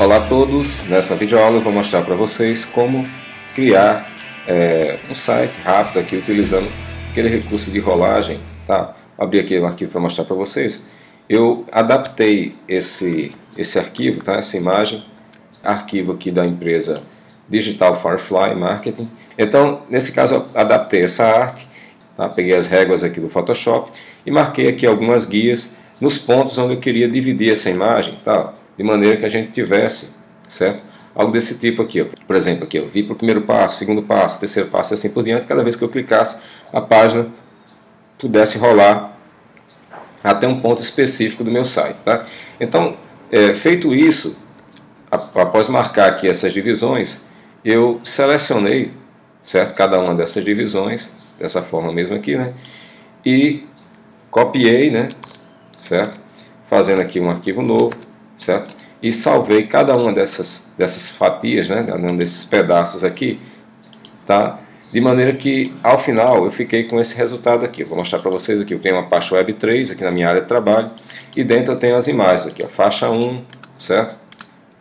Olá a todos, nessa videoaula eu vou mostrar para vocês como criar um site rápido aqui utilizando aquele recurso de rolagem, tá? Vou abrir aqui o arquivo para mostrar para vocês. Eu adaptei esse arquivo, tá? Essa imagem, arquivo aqui da empresa Digital Firefly Marketing. Então, nesse caso eu adaptei essa arte, tá? Peguei as réguas aqui do Photoshop e marquei aqui algumas guias nos pontos onde eu queria dividir essa imagem, tá? De maneira que a gente tivesse, certo? Algo desse tipo aqui, ó. Por exemplo, aqui, eu vi para o primeiro passo, segundo passo, terceiro passo e assim por diante. Cada vez que eu clicasse, a página pudesse rolar até um ponto específico do meu site, tá? Então, feito isso, após marcar aqui essas divisões, eu selecionei, certo? Cada uma dessas divisões, dessa forma mesmo aqui, né? E copiei, né? Certo? Fazendo aqui um arquivo novo, certo? E salvei cada uma dessas fatias, né? Um desses pedaços aqui, tá? De maneira que ao final eu fiquei com esse resultado aqui. Eu vou mostrar para vocês aqui. Eu tenho uma pasta Web 3 aqui na minha área de trabalho e dentro eu tenho as imagens aqui, ó, faixa 1, certo?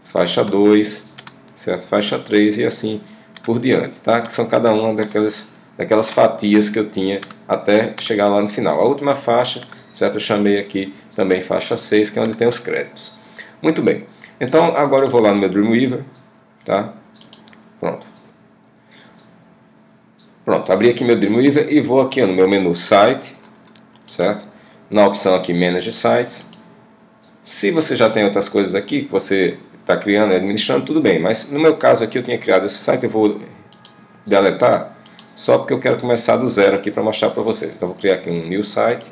Faixa 2, certo? Faixa 3 e assim por diante, tá? Que são cada uma daquelas fatias que eu tinha até chegar lá no final. A última faixa, certo? Eu chamei aqui também faixa 6, que é onde tem os créditos. Muito bem. Então agora eu vou lá no meu Dreamweaver, tá? Pronto. Pronto, abri aqui meu Dreamweaver e vou aqui no meu menu Site, certo? Na opção aqui Manage Sites. Se você já tem outras coisas aqui que você está criando e administrando, tudo bem. Mas no meu caso aqui eu tinha criado esse site, eu vou deletar só porque eu quero começar do zero aqui para mostrar para vocês. Então eu vou criar aqui um New Site.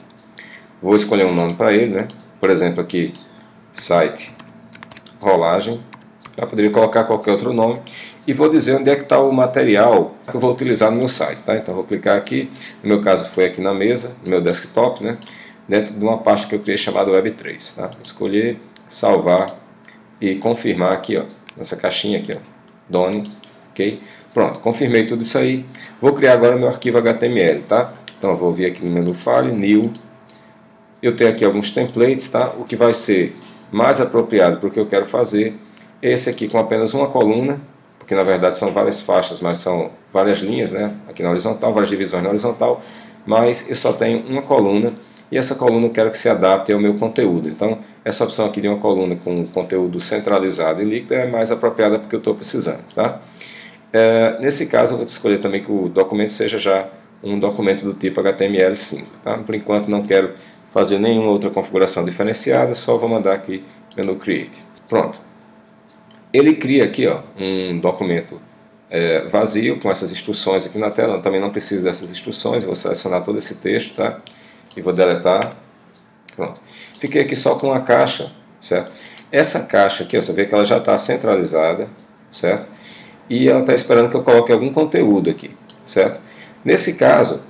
Vou escolher um nome para ele, né? Por exemplo aqui, Site Rolagem. Eu poderia colocar qualquer outro nome. E vou dizer onde é que está o material que eu vou utilizar no meu site, tá? Então vou clicar aqui, no meu caso foi aqui na mesa, no meu desktop, né? Dentro de uma pasta que eu criei chamada Web3, tá? Escolher, salvar e confirmar aqui, ó, nessa caixinha aqui, ó, Done, ok? Pronto, confirmei tudo isso aí. Vou criar agora meu arquivo HTML, tá? Então eu vou vir aqui no menu File, New. Eu tenho aqui alguns templates, tá? O que vai ser mais apropriado para o que eu quero fazer é esse aqui com apenas uma coluna, porque na verdade são várias faixas, mas são várias linhas, né? Aqui na horizontal, várias divisões na horizontal, mas eu só tenho uma coluna e essa coluna eu quero que se adapte ao meu conteúdo. Então essa opção aqui de uma coluna com conteúdo centralizado e líquido é mais apropriada porque eu estou precisando, tá? Nesse caso eu vou escolher também que o documento seja já um documento do tipo HTML5, tá? Por enquanto não quero fazer nenhuma outra configuração diferenciada, só vou mandar aqui menu Create. Pronto. Ele cria aqui, ó, um documento vazio com essas instruções aqui na tela. Eu também não preciso dessas instruções, eu vou selecionar todo esse texto, tá? E vou deletar. Pronto. Fiquei aqui só com uma caixa, certo? Essa caixa aqui, ó, você vê que ela já está centralizada, certo? E ela está esperando que eu coloque algum conteúdo aqui, certo? Nesse caso,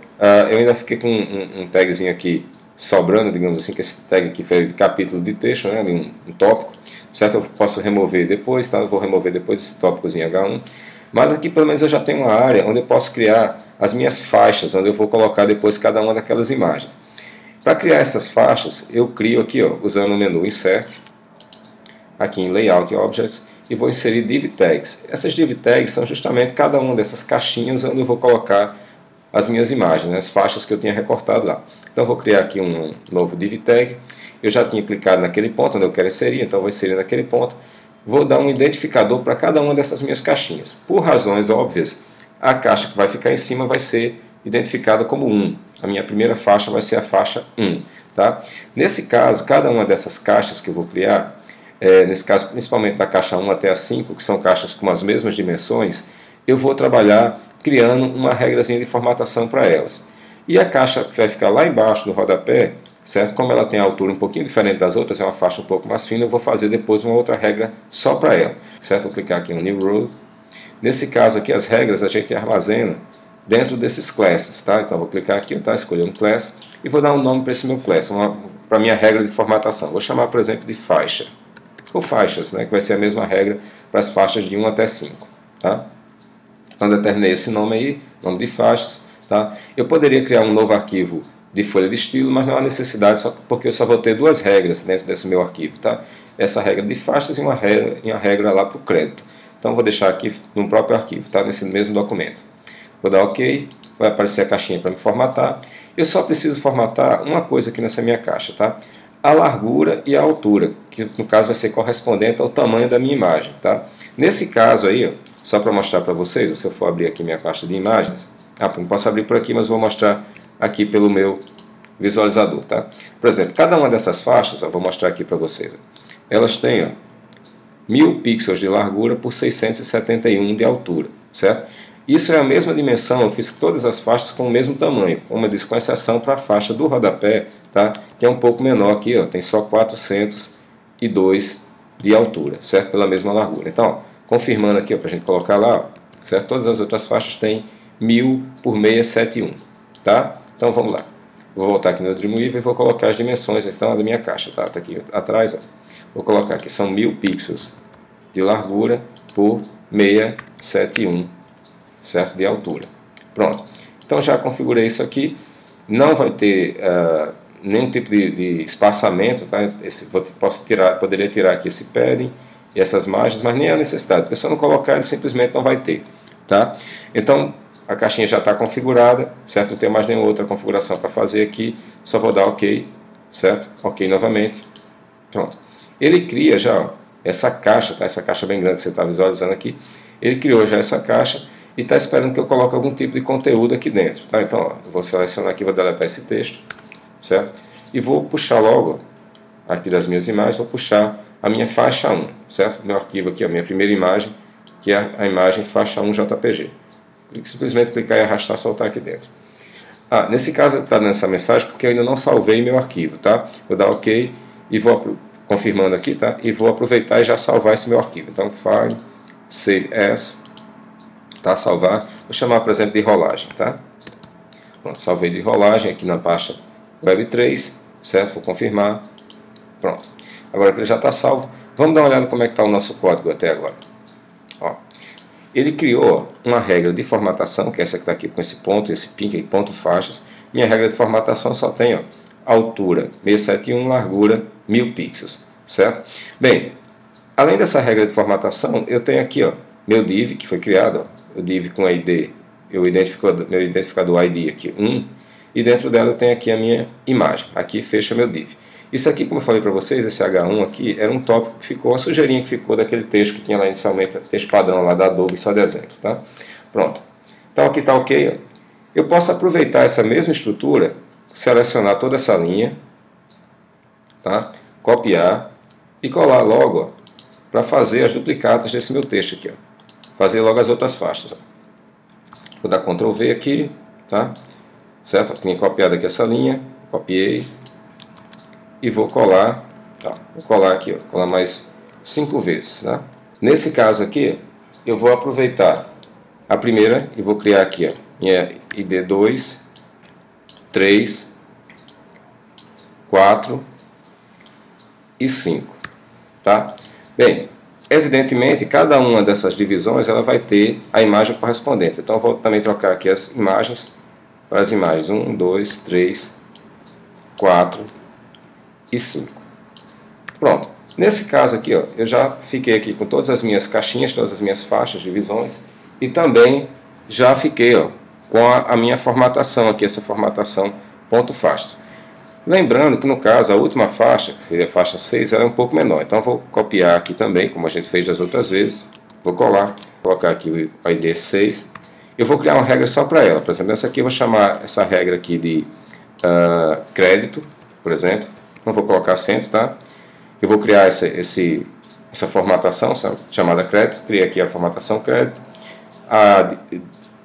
eu ainda fiquei com um tagzinho aqui sobrando, digamos assim, que esse tag aqui foi de capítulo de texto, né, um tópico, certo? Eu posso remover depois, tá? Eu vou remover depois esse tópicozinho H1, mas aqui pelo menos eu já tenho uma área onde eu posso criar as minhas faixas, onde eu vou colocar depois cada uma daquelas imagens. Para criar essas faixas, eu crio aqui, ó, usando o menu Insert, aqui em Layout e Objects, e vou inserir Div Tags. Essas Div Tags são justamente cada uma dessas caixinhas onde eu vou colocar as minhas imagens, né, as faixas que eu tinha recortado lá. Então eu vou criar aqui um novo Div Tag. Eu já tinha clicado naquele ponto onde eu quero inserir, então eu vou inserir naquele ponto. Vou dar um identificador para cada uma dessas minhas caixinhas. Por razões óbvias, a caixa que vai ficar em cima vai ser identificada como 1. A minha primeira faixa vai ser a faixa 1. Tá? Nesse caso, cada uma dessas caixas que eu vou criar, nesse caso principalmente da caixa 1 até a 5, que são caixas com as mesmas dimensões, eu vou trabalhar criando uma regrazinha de formatação para elas. E a caixa que vai ficar lá embaixo no rodapé, certo? Como ela tem a altura um pouquinho diferente das outras, é uma faixa um pouco mais fina, eu vou fazer depois uma outra regra só para ela, certo? Vou clicar aqui em New Rule. Nesse caso aqui, as regras a gente armazena dentro desses classes, tá? Então vou clicar aqui, tá? Escolher um class e vou dar um nome para esse meu class, para a minha regra de formatação. Vou chamar, por exemplo, de faixa, ou faixas, né? Que vai ser a mesma regra para as faixas de 1 até 5, tá? Então determinei esse nome aí, nome de faixas, tá? Eu poderia criar um novo arquivo de folha de estilo, mas não há necessidade, porque eu só vou ter duas regras dentro desse meu arquivo, tá? Essa regra de faixas e uma regra lá para o crédito. Então vou deixar aqui no próprio arquivo, tá? Nesse mesmo documento. Vou dar OK, vai aparecer a caixinha para me formatar. Eu só preciso formatar uma coisa aqui nessa minha caixa, tá? A largura e a altura, que no caso vai ser correspondente ao tamanho da minha imagem, tá? Nesse caso aí, ó, só para mostrar para vocês, se eu for abrir aqui minha pasta de imagens, não posso abrir por aqui, mas vou mostrar aqui pelo meu visualizador, tá? Por exemplo, cada uma dessas faixas, vou mostrar aqui para vocês, elas têm, ó, 1000 pixels de largura por 671 de altura, certo? Isso é a mesma dimensão, eu fiz todas as faixas com o mesmo tamanho, como eu disse, com exceção para a faixa do rodapé, tá? Que é um pouco menor aqui, ó, tem só 402 de altura, certo? Pela mesma largura. Então, ó, confirmando aqui para a gente colocar lá, ó, certo? Todas as outras faixas têm 1000 por 671, tá? Então vamos lá. Vou voltar aqui no Dreamweaver e vou colocar as dimensões então, da minha caixa, tá? Tá aqui atrás, ó. Vou colocar aqui, são 1000 pixels de largura por 671, certo? De altura. Pronto. Então já configurei isso aqui. Não vai ter nenhum tipo de espaçamento, tá? Poderia tirar aqui esse padding e essas margens, mas nem há necessidade, porque se eu não colocar ele simplesmente não vai ter, tá? Então a caixinha já está configurada, certo? Não tem mais nenhuma outra configuração para fazer aqui, só vou dar OK, certo? OK novamente. Pronto. Ele cria já, ó, essa caixa, tá? Essa caixa bem grande que você está visualizando aqui. Ele criou já essa caixa e está esperando que eu coloque algum tipo de conteúdo aqui dentro, tá? Então, ó, eu vou selecionar aqui, vou deletar esse texto, certo? E vou puxar logo, aqui das minhas imagens, vou puxar a minha faixa 1, certo? Meu arquivo aqui, a minha primeira imagem, que é a imagem faixa 1 JPG. Simplesmente clicar e arrastar, soltar aqui dentro. Nesse caso está dando essa mensagem porque eu ainda não salvei meu arquivo, tá? Vou dar OK e vou confirmando aqui, tá? E vou aproveitar e já salvar esse meu arquivo. Então, File, Save As, tá? Salvar. Vou chamar, por exemplo, de rolagem, tá? Pronto, salvei de rolagem aqui na pasta Web3, certo? Vou confirmar. Pronto. Agora que ele já está salvo, vamos dar uma olhada como é que está o nosso código até agora. Ó. Ele criou uma regra de formatação, que é essa que está aqui com esse ponto, esse pink, ponto faixas. Minha regra de formatação só tem, ó, altura 671, largura 1000 pixels, certo? Bem, além dessa regra de formatação, eu tenho aqui, ó, meu div que foi criado, ó, o div com ID, meu identificador ID aqui 1, e dentro dela eu tenho aqui a minha imagem. Aqui fecha meu div. Isso aqui, como eu falei para vocês, esse H1 aqui, era um tópico que ficou, a sujeirinha que ficou daquele texto que tinha lá inicialmente, texto padrão lá da Adobe, só de exemplo, tá? Pronto. Então aqui está OK. Ó. Eu posso aproveitar essa mesma estrutura, selecionar toda essa linha, tá? Copiar e colar logo para fazer as duplicatas desse meu texto aqui. Ó. Fazer logo as outras faixas. Ó. Vou dar Ctrl V aqui, tá? Certo? Tinha copiado aqui essa linha, copiei. E vou colar, tá? Vou colar aqui, ó, colar mais 5 vezes, tá? Nesse caso aqui, eu vou aproveitar a primeira e vou criar aqui, ó, minha ID 2, 3, 4 e 5, tá? Bem, evidentemente, cada uma dessas divisões ela vai ter a imagem correspondente. Então, eu vou também trocar aqui as imagens para as imagens 1, 2, 3, 4 e 5. Pronto. Nesse caso aqui, ó, eu já fiquei aqui com todas as minhas caixinhas, todas as minhas faixas, divisões, e também já fiquei, ó, com a minha formatação aqui, essa formatação ponto faixas. Lembrando que no caso a última faixa, que seria a faixa 6, ela é um pouco menor. Então eu vou copiar aqui também, como a gente fez das outras vezes. Vou colar, colocar aqui o ID 6. Eu vou criar uma regra só para ela. Por exemplo, essa aqui eu vou chamar essa regra aqui de crédito, por exemplo. Não vou colocar acento, tá? Eu vou criar essa formatação chamada crédito. Criei aqui a formatação crédito.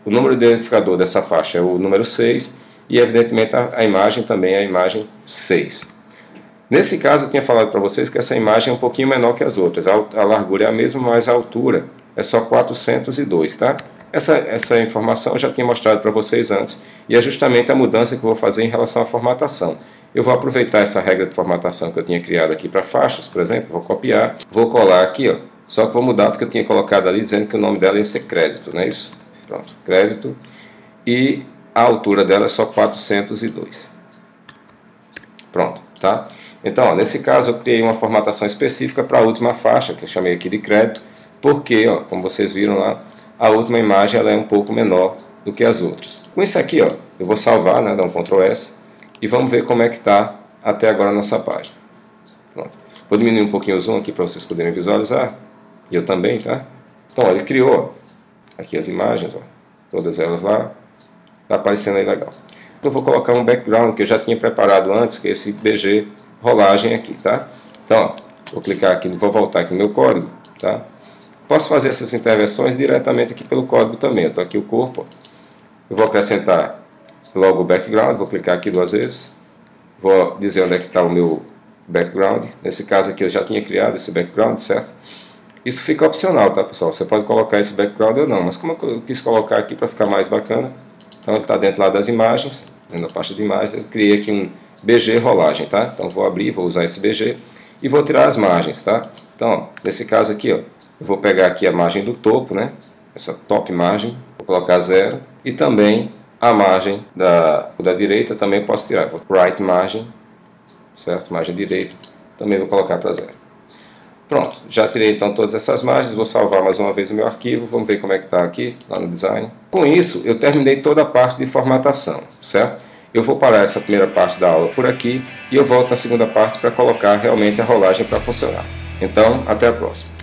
O número de identificador dessa faixa é o número 6. E evidentemente a imagem também é a imagem 6. Nesse caso eu tinha falado para vocês que essa imagem é um pouquinho menor que as outras. A largura é a mesma, mas a altura é só 402, tá? Essa informação eu já tinha mostrado para vocês antes. E é justamente a mudança que eu vou fazer em relação à formatação. Eu vou aproveitar essa regra de formatação que eu tinha criado aqui para faixas, por exemplo, vou copiar, vou colar aqui, ó. Só que vou mudar porque eu tinha colocado ali dizendo que o nome dela ia ser crédito, não é isso? Pronto, crédito. E a altura dela é só 402, Pronto, tá? Então, ó, nesse caso eu criei uma formatação específica para a última faixa, que eu chamei aqui de crédito, porque, ó, como vocês viram lá, a última imagem ela é um pouco menor do que as outras. Com isso aqui, ó, eu vou salvar, né, dar um Ctrl S, e vamos ver como é que está até agora a nossa página. Pronto. Vou diminuir um pouquinho o zoom aqui para vocês poderem visualizar, e eu também, tá? Então, ó, ele criou ó, aqui as imagens, ó, todas elas lá, está aparecendo aí legal. Eu vou colocar um background que eu já tinha preparado antes, que é esse BG rolagem aqui, tá? Então, ó, vou clicar aqui, vou voltar aqui no meu código, tá? Posso fazer essas intervenções diretamente aqui pelo código também. Eu estou aqui o corpo, ó. Eu vou acrescentar logo o background, vou clicar aqui 2 vezes, vou dizer onde é que está o meu background. Nesse caso aqui eu já tinha criado esse background, certo? Isso fica opcional, tá, pessoal? Você pode colocar esse background ou não, mas como eu quis colocar aqui para ficar mais bacana, então ele está dentro lá das imagens, na pasta de imagens, eu criei aqui um BG rolagem, tá? Então vou abrir, vou usar esse BG e vou tirar as margens, tá? Então, ó, nesse caso aqui, ó, eu vou pegar aqui a margem do topo, né? Essa top margem, vou colocar 0 e também a margem da direita também posso tirar, right margem, certo? Margem direita, também vou colocar para 0. Pronto, já tirei então todas essas margens, vou salvar mais uma vez o meu arquivo, vamos ver como é que está aqui, lá no design. Com isso, eu terminei toda a parte de formatação, certo? Eu vou parar essa primeira parte da aula por aqui e eu volto na segunda parte para colocar realmente a rolagem para funcionar. Então, até a próxima.